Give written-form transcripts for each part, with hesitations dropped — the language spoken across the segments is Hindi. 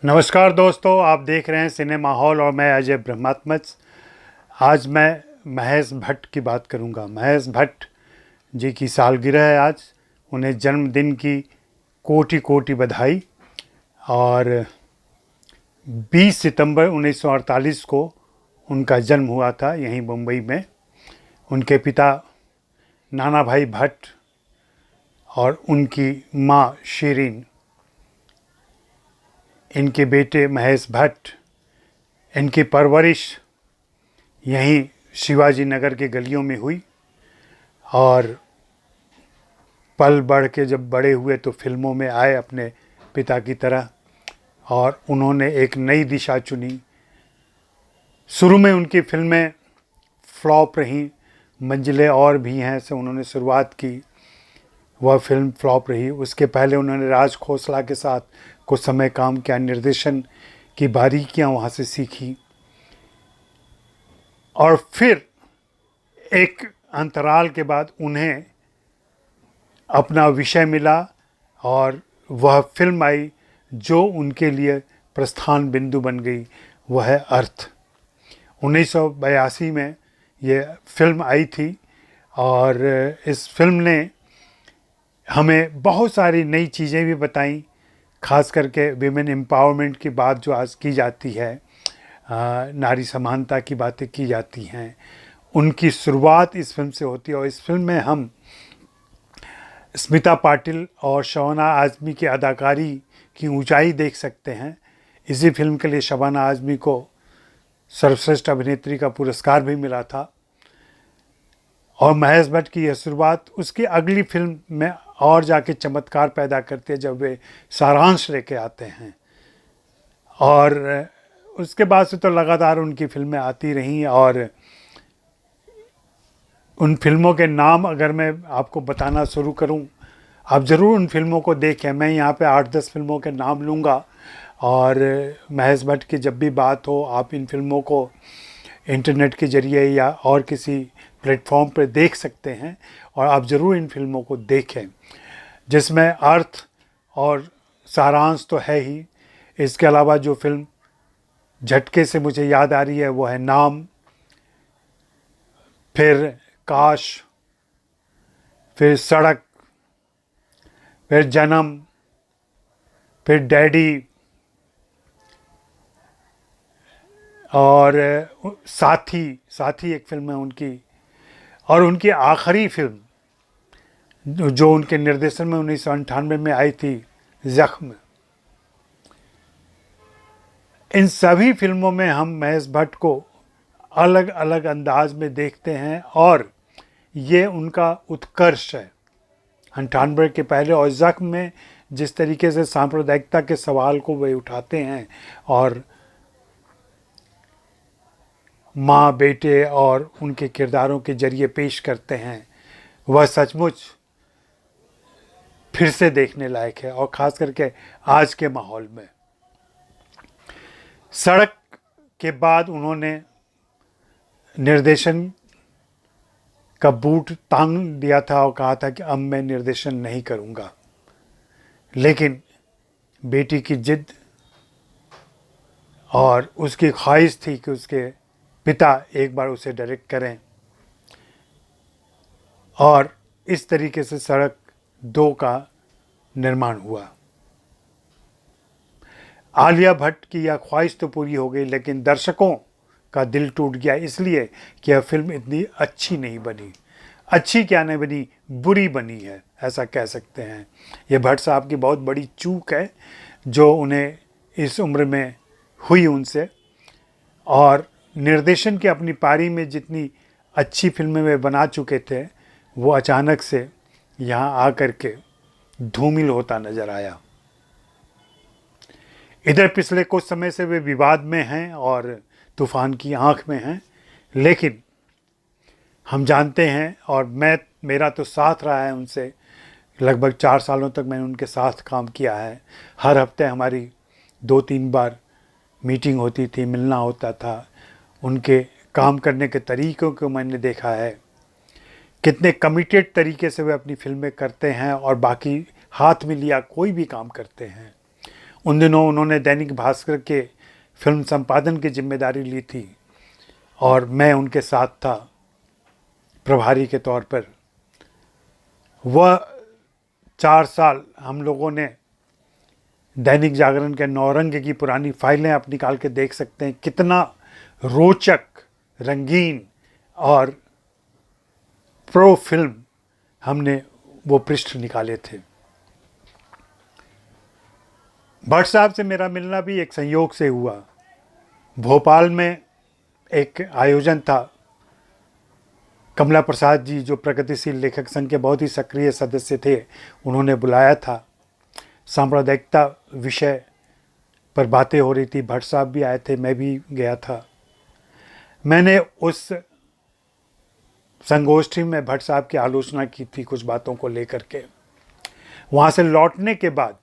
नमस्कार दोस्तों, आप देख रहे हैं सिनेमा हॉल और मैं अजय ब्रह्मात्मज। आज मैं महेश भट्ट की बात करूंगा। महेश भट्ट जी की सालगिरह है आज। उन्हें जन्मदिन की कोटि कोटि बधाई। और 20 सितंबर 1948 को उनका जन्म हुआ था यहीं मुंबई में। उनके पिता नाना भाई भट्ट और उनकी माँ शीरीन, इनके बेटे महेश भट्ट। इनकी परवरिश यहीं शिवाजी नगर के गलियों में हुई और पल बढ़ के जब बड़े हुए तो फिल्मों में आए अपने पिता की तरह, और उन्होंने एक नई दिशा चुनी। शुरू में उनकी फिल्में फ्लॉप रहीं, मंजिलें और भी हैं से उन्होंने शुरुआत की, वह फिल्म फ्लॉप रही। उसके पहले उन्होंने राज खोसला के साथ कुछ समय काम किया, निर्देशन की बारीकियां वहाँ से सीखी। और फिर एक अंतराल के बाद उन्हें अपना विषय मिला और वह फिल्म आई जो उनके लिए प्रस्थान बिंदु बन गई, वह है अर्थ। 1982 में ये फिल्म आई थी और इस फिल्म ने हमें बहुत सारी नई चीज़ें भी बताई, खास करके विमेन एम्पावरमेंट की बात जो आज की जाती है, नारी समानता की बातें की जाती हैं, उनकी शुरुआत इस फिल्म से होती है। और इस फिल्म में हम स्मिता पाटिल और शबाना आज़मी की अदाकारी की ऊंचाई देख सकते हैं। इसी फिल्म के लिए शबाना आज़मी को सर्वश्रेष्ठ अभिनेत्री का पुरस्कार भी मिला था। और महेश भट्ट की यह शुरुआत उसकी अगली फिल्म में और जाके चमत्कार पैदा करती है जब वे सारांश लेके आते हैं। और उसके बाद से तो लगातार उनकी फिल्में आती रहीं। और उन फिल्मों के नाम अगर मैं आपको बताना शुरू करूं, आप ज़रूर उन फिल्मों को देखें। मैं यहाँ पे 8-10 फिल्मों के नाम लूँगा और महेश भट्ट की जब भी बात हो आप इन फिल्मों को इंटरनेट के ज़रिए या और किसी प्लेटफॉर्म पर देख सकते हैं और आप ज़रूर इन फिल्मों को देखें, जिसमें अर्थ और सारांश तो है ही। इसके अलावा जो फिल्म झटके से मुझे याद आ रही है वो है नाम, फिर काश, फिर सड़क, फिर जन्म, फिर डैडी और साथी। साथी एक फिल्म है उनकी। और उनकी आखिरी फिल्म जो उनके निर्देशन में 1998 में आई थी, जख्म। इन सभी फिल्मों में हम महेश भट्ट को अलग अलग अंदाज में देखते हैं और ये उनका उत्कर्ष है। 98 के पहले और जख्म में जिस तरीके से सांप्रदायिकता के सवाल को वे उठाते हैं और माँ बेटे और उनके किरदारों के जरिए पेश करते हैं, वह सचमुच फिर से देखने लायक है। और ख़ास करके आज के माहौल में। सड़क के बाद उन्होंने निर्देशन का बूट तांग दिया था और कहा था कि अब मैं निर्देशन नहीं करूँगा, लेकिन बेटी की जिद और उसकी ख्वाहिश थी कि उसके पिता एक बार उसे डायरेक्ट करें, और इस तरीके से सड़क 2 का निर्माण हुआ। आलिया भट्ट की यह ख्वाहिश तो पूरी हो गई, लेकिन दर्शकों का दिल टूट गया इसलिए कि यह फिल्म इतनी अच्छी नहीं बनी। अच्छी क्या नहीं बनी, बुरी बनी है, ऐसा कह सकते हैं। ये भट्ट साहब की बहुत बड़ी चूक है जो उन्हें इस उम्र में हुई उनसे। और निर्देशन की अपनी पारी में जितनी अच्छी फिल्में वे बना चुके थे, वो अचानक से यहाँ आकर के धूमिल होता नज़र आया। इधर पिछले कुछ समय से वे विवाद में हैं और तूफ़ान की आंख में हैं, लेकिन हम जानते हैं और मेरा तो साथ रहा है उनसे। लगभग 4 सालों तक मैंने उनके साथ काम किया है। हर हफ्ते हमारी 2-3 बार मीटिंग होती थी, मिलना होता था। उनके काम करने के तरीक़ों को मैंने देखा है, कितने कमिटेड तरीके से वे अपनी फिल्में करते हैं और बाकी हाथ में लिया कोई भी काम करते हैं। उन दिनों उन्होंने दैनिक भास्कर के फिल्म संपादन की जिम्मेदारी ली थी और मैं उनके साथ था प्रभारी के तौर पर। वह 4 साल हम लोगों ने दैनिक जागरण के नौरंग की पुरानी फाइलें आप निकाल के देख सकते हैं, कितना रोचक, रंगीन और प्रो फिल्म हमने वो पृष्ठ निकाले थे। भट्ट साहब से मेरा मिलना भी एक संयोग से हुआ। भोपाल में एक आयोजन था, कमला प्रसाद जी जो प्रगतिशील लेखक संघ के बहुत ही सक्रिय सदस्य थे, उन्होंने बुलाया था। सांप्रदायिकता विषय पर बातें हो रही थी, भट्ट साहब भी आए थे, मैं भी गया था। मैंने उस संगोष्ठी में भट्ट साहब की आलोचना की थी कुछ बातों को लेकर के। वहाँ से लौटने के बाद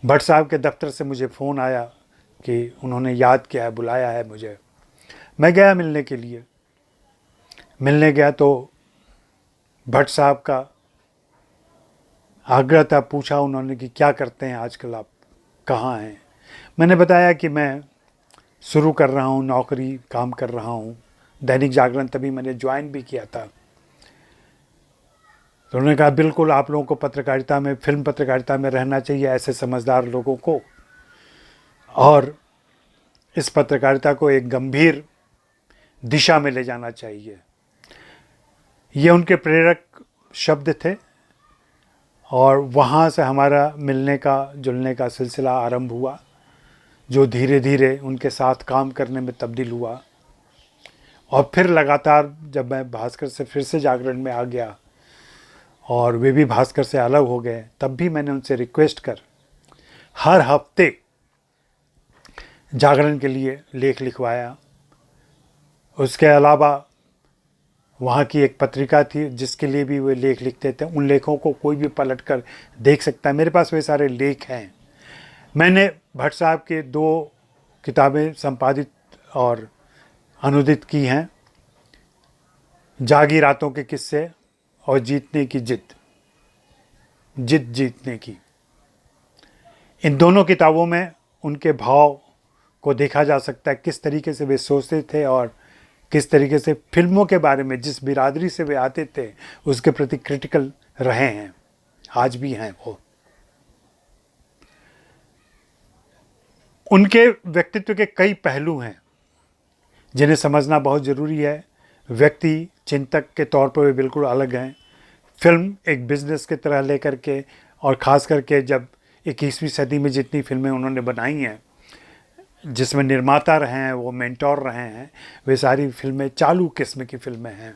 भट्ट साहब के दफ्तर से मुझे फ़ोन आया कि उन्होंने याद किया है, बुलाया है मुझे। मैं गया मिलने के लिए। मिलने गया तो भट्ट साहब का आग्रह था, पूछा उन्होंने कि क्या करते हैं आजकल आप, कहाँ हैं। मैंने बताया कि मैं शुरू कर रहा हूँ नौकरी, काम कर रहा हूँ दैनिक जागरण, तभी मैंने ज्वाइन भी किया था। तो उन्होंने कहा बिल्कुल आप लोगों को पत्रकारिता में, फिल्म पत्रकारिता में रहना चाहिए, ऐसे समझदार लोगों को, और इस पत्रकारिता को एक गंभीर दिशा में ले जाना चाहिए। ये उनके प्रेरक शब्द थे और वहाँ से हमारा मिलने का जुलने का सिलसिला आरंभ हुआ, जो धीरे धीरे उनके साथ काम करने में तब्दील हुआ। और फिर लगातार जब मैं भास्कर से फिर से जागरण में आ गया और वे भी भास्कर से अलग हो गए, तब भी मैंने उनसे रिक्वेस्ट कर हर हफ्ते जागरण के लिए लेख लिखवाया। उसके अलावा वहाँ की एक पत्रिका थी जिसके लिए भी वे लेख लिखते थे, उन लेखों को कोई भी पलट कर देख सकता है, मेरे पास वे सारे लेख हैं। मैंने भट्ट साहब के 2 किताबें संपादित और अनुदित की हैं, जागी रातों के किस्से और जीतने की जिद जीतने की। इन दोनों किताबों में उनके भाव को देखा जा सकता है, किस तरीके से वे सोचते थे और किस तरीके से फिल्मों के बारे में, जिस बिरादरी से वे आते थे, उसके प्रति क्रिटिकल रहे हैं, आज भी हैं वो। उनके व्यक्तित्व के कई पहलू हैं जिन्हें समझना बहुत ज़रूरी है। व्यक्ति चिंतक के तौर पर वे बिल्कुल अलग हैं। फिल्म एक बिज़नेस की तरह लेकर के, और ख़ास करके जब 21वीं सदी में जितनी फिल्में उन्होंने बनाई हैं जिसमें निर्माता रहे हैं, वो मेंटोर रहे हैं, वे सारी फिल्में चालू किस्म की फिल्में हैं।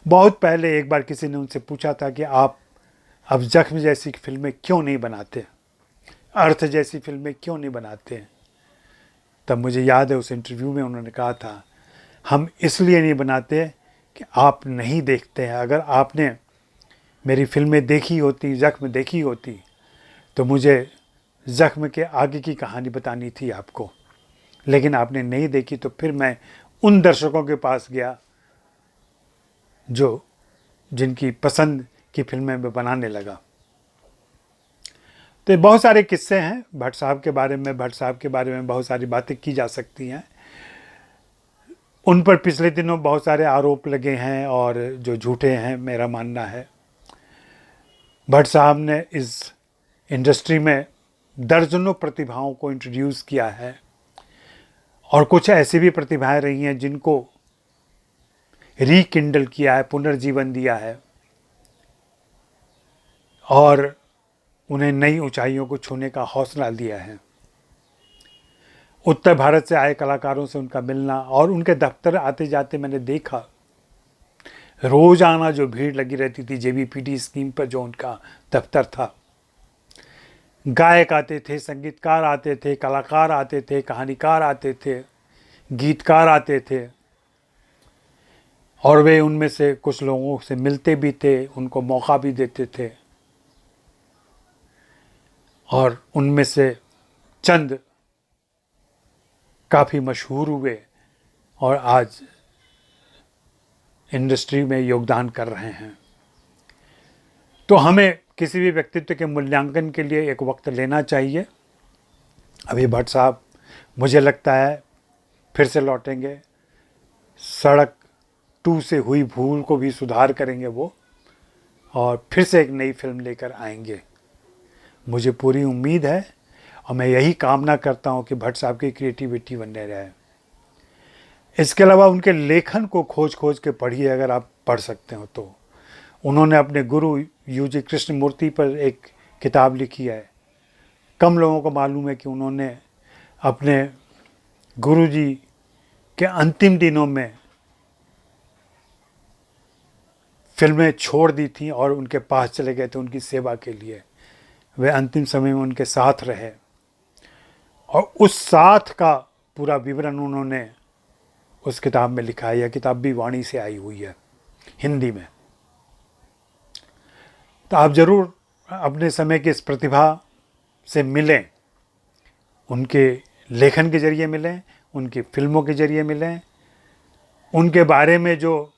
बहुत पहले एक बार किसी ने उनसे पूछा था कि आप अब जख्म जैसी फिल्में क्यों नहीं बनाते, अर्थ जैसी फिल्में क्यों नहीं बनाते। तब मुझे याद है उस इंटरव्यू में उन्होंने कहा था, हम इसलिए नहीं बनाते कि आप नहीं देखते हैं। अगर आपने मेरी फिल्में देखी होती, जख्म देखी होती, तो मुझे जख्म के आगे की कहानी बतानी थी आपको, लेकिन आपने नहीं देखी। तो फिर मैं उन दर्शकों के पास गया जो जिनकी पसंद की फिल्में मैं बनाने लगा। तो बहुत सारे किस्से हैं भट्ट साहब के बारे में। भट्ट साहब के बारे में बहुत सारी बातें की जा सकती हैं। उन पर पिछले दिनों बहुत सारे आरोप लगे हैं और जो झूठे हैं, मेरा मानना है। भट्ट साहब ने इस इंडस्ट्री में दर्जनों प्रतिभाओं को इंट्रोड्यूस किया है और कुछ ऐसी भी प्रतिभाएं रही हैं जिनको रीकिंडल किया है, पुनर्जीवन दिया है और उन्हें नई ऊंचाइयों को छूने का हौसला दिया है। उत्तर भारत से आए कलाकारों से उनका मिलना और उनके दफ्तर आते जाते मैंने देखा, रोजाना जो भीड़ लगी रहती थी JBPD स्कीम पर, जो उनका दफ्तर था। गायक आते थे, संगीतकार आते थे, कलाकार आते थे, कहानीकार आते थे, गीतकार आते थे और वे उनमें से कुछ लोगों से मिलते भी थे, उनको मौका भी देते थे और उनमें से चंद काफ़ी मशहूर हुए और आज इंडस्ट्री में योगदान कर रहे हैं। तो हमें किसी भी व्यक्तित्व के मूल्यांकन के लिए एक वक्त लेना चाहिए। अभी भट्ट साहब मुझे लगता है फिर से लौटेंगे, सड़क 2 से हुई भूल को भी सुधार करेंगे वो, और फिर से एक नई फिल्म लेकर आएंगे, मुझे पूरी उम्मीद है। और मैं यही कामना करता हूँ कि भट्ट साहब की क्रिएटिविटी बने रहे। इसके अलावा उनके लेखन को खोज खोज के पढ़िए, अगर आप पढ़ सकते हो तो। उन्होंने अपने गुरु यूजी कृष्णमूर्ति पर एक किताब लिखी है। कम लोगों को मालूम है कि उन्होंने अपने गुरुजी के अंतिम दिनों में फिल्में छोड़ दी थी और उनके पास चले गए थे उनकी सेवा के लिए। वे अंतिम समय में उनके साथ रहे और उस साथ का पूरा विवरण उन्होंने उस किताब में लिखा है। यह किताब भी वाणी से आई हुई है हिंदी में। तो आप ज़रूर अपने समय की इस प्रतिभा से मिलें, उनके लेखन के ज़रिए मिलें, उनकी फिल्मों के ज़रिए मिलें, उनके बारे में जो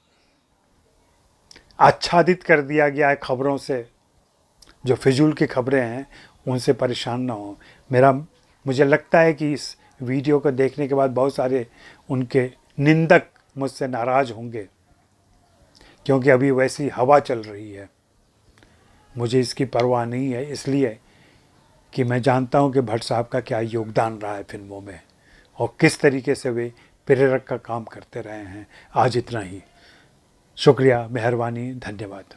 आच्छादित कर दिया गया है खबरों से, जो फिजूल की खबरें हैं, उनसे परेशान ना हो। मुझे लगता है कि इस वीडियो को देखने के बाद बहुत सारे उनके निंदक मुझसे नाराज़ होंगे, क्योंकि अभी वैसी हवा चल रही है। मुझे इसकी परवाह नहीं है, इसलिए कि मैं जानता हूं कि भट्ट साहब का क्या योगदान रहा है फिल्मों में और किस तरीके से वे प्रेरक का काम करते रहे हैं। आज इतना ही। शुक्रिया, मेहरबानी, धन्यवाद।